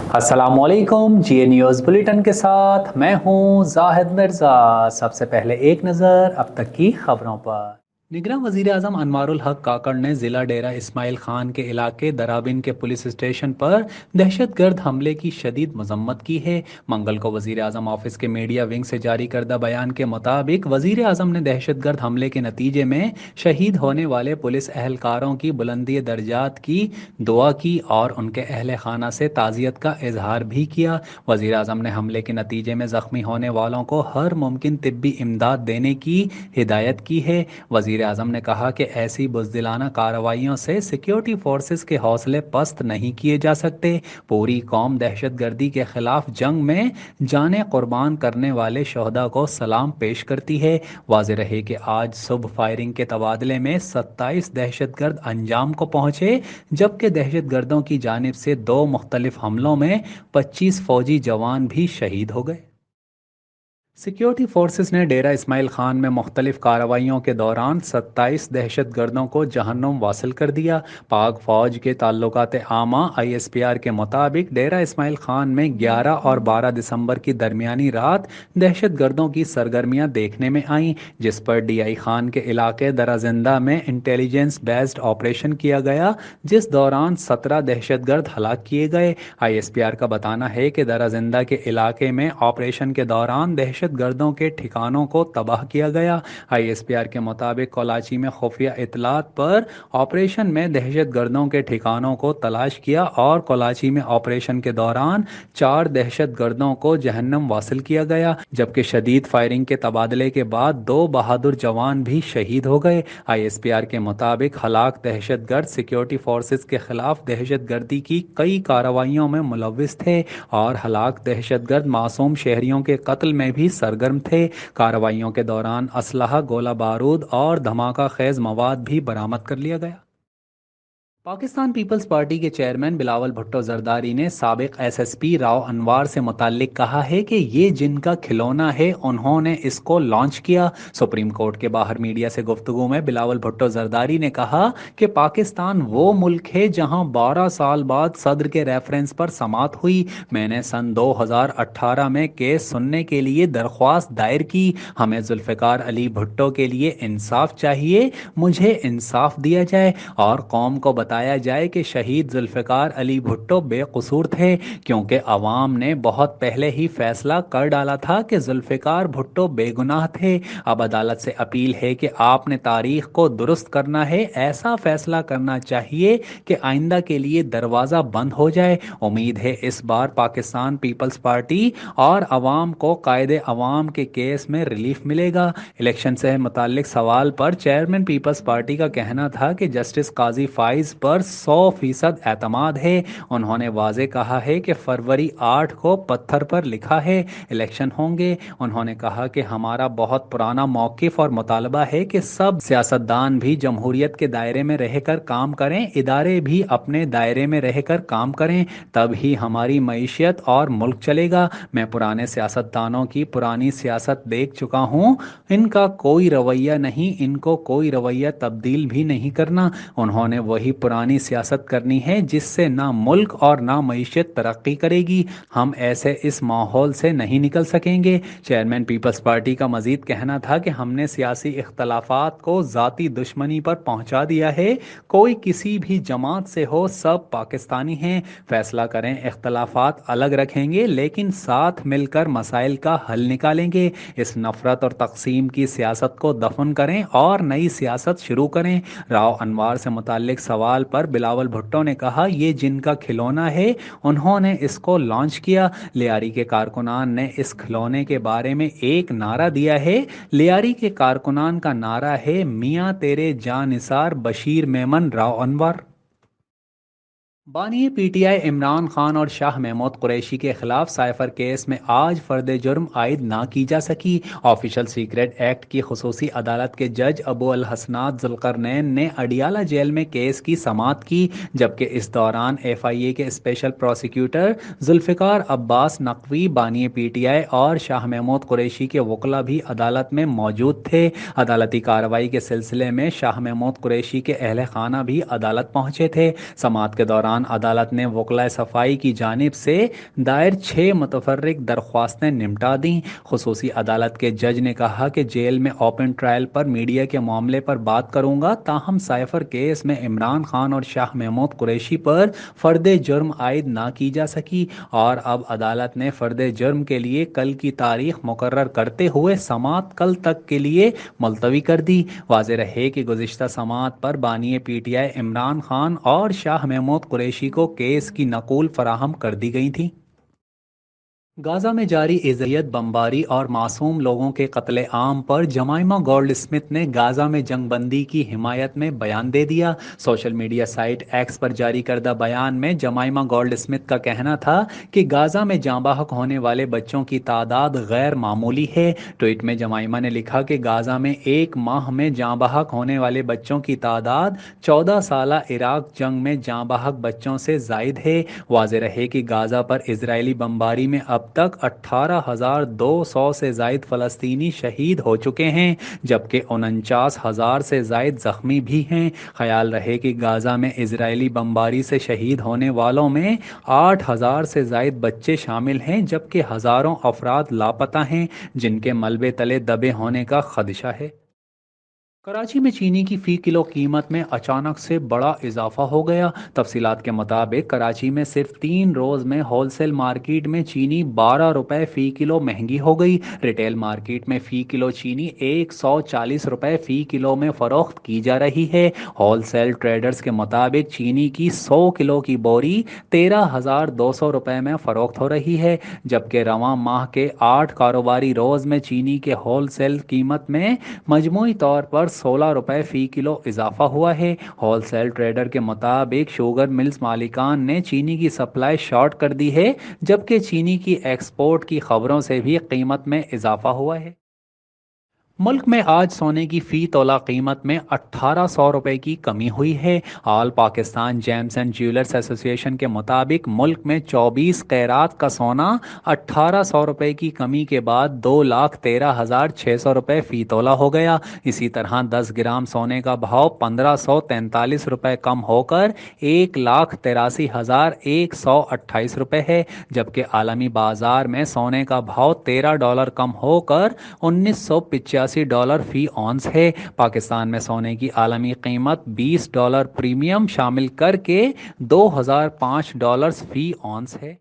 अस्सलामुअलैकुम जी news bulletin के साथ मैं हूं जाहिद मिर्ज़ा। सबसे पहले एक नज़र अब तक की खबरों पर। निगरान वज़ीर आज़म अनवारुल हक काकड़ ने ज़िला डेरा इस्माइल खान के इलाके दराबिन के पुलिस स्टेशन पर दहशतगर्द हमले की शदीद मजम्मत की है। मंगल को वज़ीर आज़म ऑफिस के मीडिया विंग से जारी करदा बयान के मुताबिक वज़ीर आज़म ने दहशतगर्द हमले के नतीजे में शहीद होने वाले पुलिस एहलकारों की बुलंदी दर्जात की दुआ की और उनके अहल खाना से ताज़ियत का इजहार भी किया। वज़ीर आज़म ने हमले के नतीजे में ज़ख्मी होने वालों को हर मुमकिन तिब्बी इमदाद देने की हिदायत की है। वज़ीर आज़म ने कहा कि ऐसी बुज़दिलाना कार्रवाइयों से सिक्योरिटी फोर्सेस के हौसले पस्त नहीं किए जा सकते। पूरी कौम दहशतगर्दी के खिलाफ जंग में जानें कुर्बान करने वाले शहदा को सलाम पेश करती है। वाज़ेह रहे कि आज सुबह फायरिंग के तबादले में 27 दहशतगर्द अंजाम को पहुंचे, जबकि दहशतगर्दों की जानिब से 2 मुख्तलिफ हमलों में 25 फौजी जवान भी शहीद हो गए। सिक्योरिटी फोर्सेस ने डेरा इस्माइल खान में मुख्तलिफ कार्रवाइयों के दौरान 27 दहशत गर्दों को जहन्नुम वासिल कर दिया। पाक फौज के ताल्लुकात आमा ISPR के मुताबिक डेरा इस्माइल खान में 11 और 12 दिसंबर की दरमियानी रात दहशत गर्दों की सरगर्मियां देखने में आईं, जिस पर DI खान के इलाके दराजिंदा में इंटेलिजेंस बेस्ड ऑपरेशन किया गया, जिस दौरान 17 दहशत गर्द हलाक किए गए। ISPR का बताना है कि दराजिंदा के इलाके में ऑपरेशन के दौरान दहशत गर्दों के ठिकानों को तबाह किया गया। ISPR के मुताबिक कोलाची में खुफिया इतलात पर ऑपरेशन में दहशत गर्दों के ठिकानों को तलाश किया और कोलाची में ऑपरेशन के दौरान 4 दहशत गर्दों को जहन्नम वासिल किया गया, जबकि शदीद फायरिंग के तबादले के बाद 2 बहादुर जवान भी शहीद हो गए। ISPR के मुताबिक हलाक दहशत गर्द सिक्योरिटी फोर्सेस के खिलाफ दहशत गर्दी की कई कार्रवाइयों में मुलविस थे और हलाक दहशत गर्द मासूम शहरियों के कत्ल में भी सरगर्म थे। कार्रवाइयों के दौरान असलहा, गोला बारूद और धमाका खेज मवाद भी बरामद कर लिया गया। पाकिस्तान पीपल्स पार्टी के चेयरमैन बिलावल भुट्टो जरदारी ने साबिक SSP राव अनवार से मुताल्लिक कहा है कि ये जिनका खिलौना है उन्होंने इसको लॉन्च किया। सुप्रीम कोर्ट के बाहर मीडिया से गुफ्तगू में बिलावल भुट्टो जरदारी ने कहा कि पाकिस्तान वो मुल्क है जहां 12 साल बाद सदर के रेफरेंस पर समात हुई। मैंने सन 2018 में केस सुनने के लिए दरख्वास्त दायर की। हमें जुल्फ़िकार अली भुट्टो के लिए इंसाफ चाहिए, मुझे इंसाफ दिया जाए और कौम को बताया जाए कि शहीद जुल्फ़िकार अली भुट्टो बेकसूर थे, क्योंकि अवाम ने बहुत पहले ही फैसला कर डाला था कि जुल्फ़िकार भुट्टो बेगुनाह थे। अब अदालत से अपील है कि आपने तारीख को दुरुस्त करना है, ऐसा फैसला करना चाहिए कि आइंदा के लिए दरवाज़ा बंद हो जाए। उम्मीद है इस बार पाकिस्तान पीपल्स पार्टी और अवाम को कायदे अवाम के केस में रिलीफ मिलेगा। इलेक्शन से मुताल्लिक सवाल पर चेयरमैन पीपल्स पार्टी का कहना था कि जस्टिस काजी फाइज पर 100% एतमाद है। उन्होंने वाजे कहा है कि फरवरी 8 को पत्थर पर लिखा है इलेक्शन होंगे। उन्होंने कहा कि हमारा बहुत पुराना मौक़िफ़ और मुतालबा है कि सब सियासतदान भी जमहूरियत के दायरे में रहकर काम करें, इदारे भी अपने दायरे में रहकर काम करें, तब ही हमारी मईशत और मुल्क चलेगा। मैं पुराने सियासतदानों की पुरानी सियासत देख चुका हूँ, इनका कोई रवैया नहीं, इनको कोई रवैया तब्दील भी नहीं करना। उन्होंने वही पुरानी सियासत करनी है जिससे ना मुल्क और ना मईशत तरक्की करेगी। हम ऐसे इस माहौल से नहीं निकल सकेंगे। चेयरमैन पीपल्स पार्टी का मजीद कहना था कि हमने सियासी इख्तलाफात को ज़ाती दुश्मनी पर पहुंचा दिया है। कोई किसी भी जमात से हो, सब पाकिस्तानी हैं। फैसला करें, इख्तलाफात अलग रखेंगे लेकिन साथ मिलकर मसाइल का हल निकालेंगे। इस नफरत और तकसीम की सियासत को दफन करें और नई सियासत शुरू करें। राव अनवार से मुताल्लिक सवाल पर बिलावल भुट्टो ने कहा, ये जिनका खिलौना है उन्होंने इसको लॉन्च किया। लियारी के कारकुनान ने इस खिलौने के बारे में एक नारा दिया है। लियारी के कारकुनान का नारा है, मियाँ तेरे जानिसार बशीर मेमन राव अनवर। बानी PTI इमरान खान और शाह महमूद कुरैशी के खिलाफ साइफर केस में आज फर्द जुर्म आयद ना की जा सकी। ऑफिशियल सीक्रेट एक्ट की खुसूसी अदालत के जज अबू अल हसनात जुल्करनैन ने अडियाला जेल में केस की समाअत की, जबकि इस दौरान FIA के स्पेशल प्रोसिक्यूटर जुल्फ़िकार अब्बास नकवी, बानी PTI और शाह महमूद कुरैशी के वकला भी अदालत में मौजूद थे। अदालती कार्रवाई के सिलसिले में शाह महमूद कुरैशी के अहल खाना भी अदालत पहुंचे थे। समाअत के दौरान दौरान अदालत ने वकला सफाई की जानिब से दायर 6 मुतफर्रिक दरख्वास्तें निपटा दीं। खुसूसी अदालत के जज ने कहा कि जेल में ओपन ट्रायल पर मीडिया के मामले पर बात करूंगा, ताहम साइफर केस में इमरान खान और शाह महमूद कुरैशी पर फर्द जुर्म आयद ना की जा सकी और अब अदालत ने फर्द जुर्म के लिए कल की तारीख मुकर्रर करते हुए समाअत कल तक के लिए मुलतवी कर दी। वाज़ेह रहे कि गुज़िश्ता समाअत पर बानी PTI इमरान खान और शाह महमूद कुरैशी को केस की नकूल फराहम कर दी गई थी। गाज़ा में जारी इज़्राइली बमबारी और मासूम लोगों के कत्ले आम पर जमाइमा गोल्ड स्मिथ ने गाज़ा में जंगबंदी की हिमायत में बयान दे दिया। सोशल मीडिया साइट एक्स पर जारी करदा बयान में जमाइमा गोल्ड स्मिथ का कहना था कि गाज़ा में जाँ बहक होने वाले बच्चों की तादाद गैर मामूली है। ट्वीट में जमाइमा ने लिखा कि गाज़ा में एक माह में जाँ बहक होने वाले बच्चों की तादाद 14 साला इराक जंग में जाँ बहक बच्चों से ज़ायद है। वाज़ेह रहे कि गाज़ा पर इजरायली बमबारी में अब तक 18,200 से जायद फ़लस्तीनी शहीद हो चुके हैं, जबकि 49,000 से जायद ज़ख्मी भी हैं। ख्याल रहे कि गाज़ा में इजरायली बमबारी से शहीद होने वालों में 8,000 से जायद बच्चे शामिल हैं, जबकि हज़ारों अफराद लापता हैं जिनके मलबे तले दबे होने का खदशा है। कराची में चीनी की फ़ी किलो कीमत में अचानक से बड़ा इजाफा हो गया। तफसीलात के मुताबिक कराची में सिर्फ 3 रोज़ में होलसेल मार्केट में चीनी 12 रुपये फ़ी किलो महंगी हो गई। रिटेल मार्केट में फ़ी किलो चीनी 140 रुपये फ़ी किलो में फ़रोख्त की जा रही है। होलसेल ट्रेडर्स के मुताबिक चीनी की 100 किलो की बोरी 13,200 रुपये में फ़रोख्त हो रही है, जबकि रवां माह के 8 कारोबारी रोज़ में चीनी के होलसेल कीमत में मजमूई तौर पर 16 रुपये फ़ी किलो इजाफा हुआ है। होलसेल ट्रेडर के मुताबिक शुगर मिल्स मालिकान ने चीनी की सप्लाई शॉर्ट कर दी है, जबकि चीनी की एक्सपोर्ट की खबरों से भी कीमत में इजाफा हुआ है। मुल्क में आज सोने की फ़ी तोला कीमत में 1800 रुपये की कमी हुई है। All Pakistan James and jewellers association के मुताबिक मुल्क में 24 कैरात का सोना 1800 रुपये की कमी के बाद 2,13,600 रुपये फ़ी तोला हो गया। इसी तरह 10 ग्राम सोने का भाव 1543 रुपये कम होकर 1,83,128 रुपये है, जबकि आलमी बाजार में सोने का भाव $13 कम होकर $1985 फ़ी औंस है। पाकिस्तान में सोने की आलमी कीमत $20 प्रीमियम शामिल करके $2,005 फ़ी औंस है।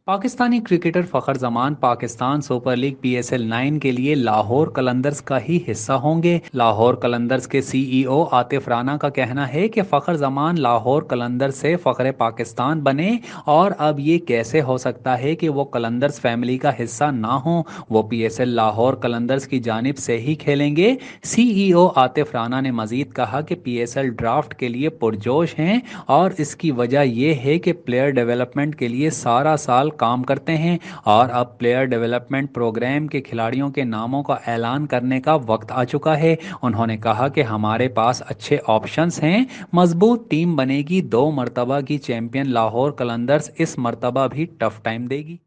Pakistani cricketer Fakhar Zaman Pakistan super league PSL 9 के लिए लाहौर कलंदर्स का ही हिस्सा होंगे। लाहौर कलंदर्स के CEO आतिफ राना का कहना है कि फ़खर जमान लाहौर कलंदर्स से फ़खर पाकिस्तान बने और अब ये कैसे हो सकता है कि वो कलंदर्स फैमिली का हिस्सा ना हो, वो PSL लाहौर कलंदर्स की जानिब से ही खेलेंगे। CEO आतिफ राना ने मज़ीद कहा कि PSL ड्राफ्ट के लिए पुरजोश हैं और इसकी वजह यह है कि प्लेयर डेवलपमेंट के लिए सारा साल काम करते हैं और अब प्लेयर डेवलपमेंट प्रोग्राम के खिलाड़ियों के नामों का ऐलान करने का वक्त आ चुका है। उन्होंने कहा कि हमारे पास अच्छे ऑप्शंस हैं, मजबूत टीम बनेगी। 2 मरतबा की चैंपियन लाहौर कलंदर्स इस मरतबा भी टफ टाइम देगी।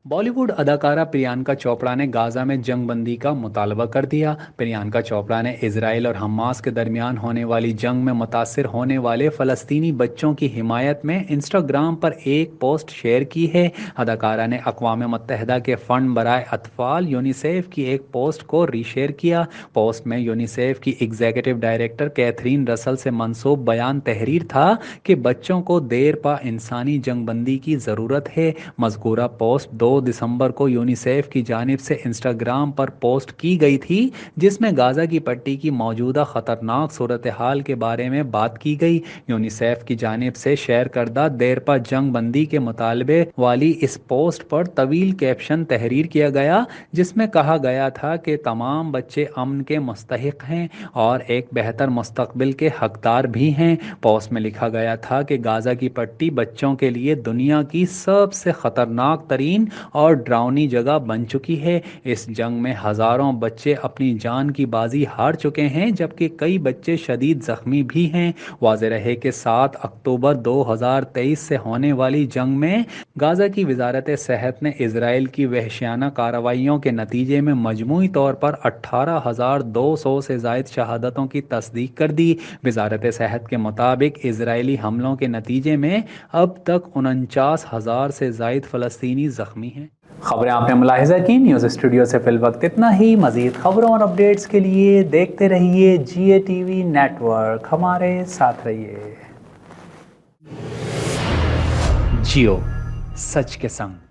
बॉलीवुड अदाकारा प्रियंका चोपड़ा ने गाज़ा में जंगबंदी का मुतालबा कर दिया। प्रियंका चोपड़ा ने इजराइल और हमास के दरमियान होने वाली जंग में मुतासिर होने वाले फ़लस्तीनी बच्चों की हिमायत में इंस्टाग्राम पर एक पोस्ट शेयर की है। अदाकारा ने अक़वाम मुत्तहिदा के फ़ंड बराए अतफ़ाल यूनिसेफ की एक पोस्ट को रीशेयर किया। पोस्ट में यूनिसेफ की एग्जीक्यूटिव डायरेक्टर कैथरीन रसल से मंसूब बयान तहरीर था कि बच्चों को देर पा इंसानी जंगबंदी की ज़रूरत है। मज़कूरा पोस्ट 2 दिसंबर को यूनिसेफ की जानिब से इंस्टाग्राम पर पोस्ट की गई थी, जिसमें गाज़ा की पट्टी की मौजूदा ख़तरनाक सूरत हाल के बारे में बात की गई। यूनिसेफ की जानिब से शेयर करदा देरपा जंग बंदी के मुतालबे वाली इस पोस्ट पर तवील कैप्शन तहरीर किया गया, जिसमें कहा गया था कि तमाम बच्चे अमन के मुस्तहिक हैं और एक बेहतर मुस्तकबिल के हकदार भी हैं। पोस्ट में लिखा गया था कि गाज़ा की पट्टी बच्चों के लिए दुनिया की सबसे ख़तरनाक तरीन اور ڈراؤنی جگہ بن چکی ہے۔ اس جنگ میں ہزاروں بچے اپنی جان کی بازی ہار چکے ہیں، جبکہ کئی بچے شدید زخمی بھی ہیں۔ واضح رہے کہ 7 اکتوبر 2023 سے ہونے والی جنگ میں غزہ کی وزارت صحت نے اسرائیل کی وحشیانہ کارروائیوں کے نتیجے میں مجموعی طور پر 18,200 سے زائد شہادتوں کی تصدیق کر دی۔ وزارت صحت کے مطابق اسرائیلی حملوں کے نتیجے میں اب تک 49,000 سے زائد فلسطینی زخمی ہیں۔ خبریں آپ نے ملاحظہ کی۔ نیوز اسٹوڈیو سے فی الوقت اتنا ہی۔ مزید خبروں اور اپڈیٹس کے لیے دیکھتے رہیے GATV نیٹ ورک، ہمارے ساتھ رہیے۔ جیو، سچ کے سنگ۔